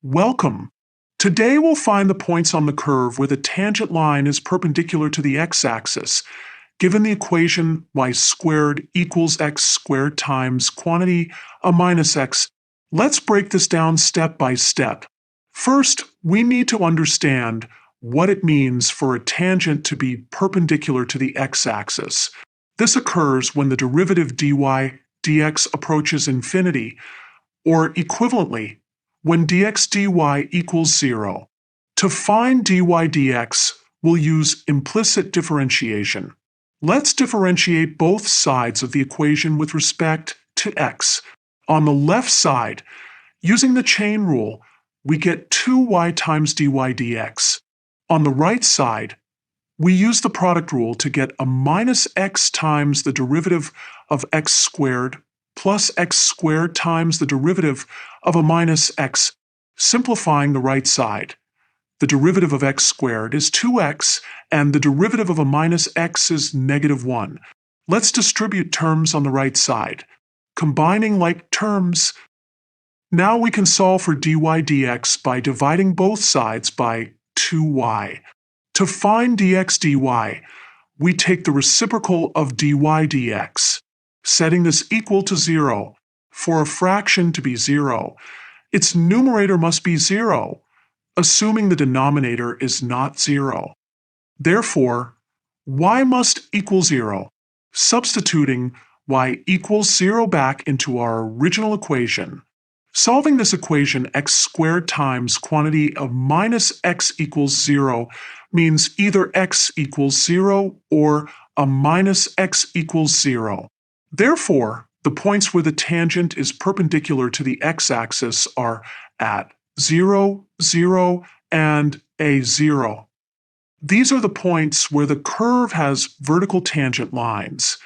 Welcome! Today we'll find the points on the curve where the tangent line is perpendicular to the x-axis. Given the equation y squared equals x squared times quantity a minus x, let's break this down step by step. First, we need to understand what it means for a tangent to be perpendicular to the x-axis. This occurs when the derivative dy dx approaches infinity, or equivalently, when dx dy equals 0. To find dy dx, we'll use implicit differentiation. Let's differentiate both sides of the equation with respect to x. On the left side, using the chain rule, we get 2y times dy dx. On the right side, we use the product rule to get a minus x times the derivative of x squared plus x squared times the derivative of a minus x, simplifying the right side. The derivative of x squared is 2x, and the derivative of a minus x is negative 1. Let's distribute terms on the right side. Combining like terms, now we can solve for dy dx by dividing both sides by 2y. To find dx dy, we take the reciprocal of dy dx, setting this equal to 0. For a fraction to be 0, its numerator must be 0, assuming the denominator is not 0. Therefore, y must equal 0, substituting y equals 0 back into our original equation. Solving this equation, x squared times quantity of minus x equals 0 means either x equals 0 or a minus x equals 0. Therefore, the points where the tangent is perpendicular to the x-axis are at 0, 0, and a0. These are the points where the curve has vertical tangent lines.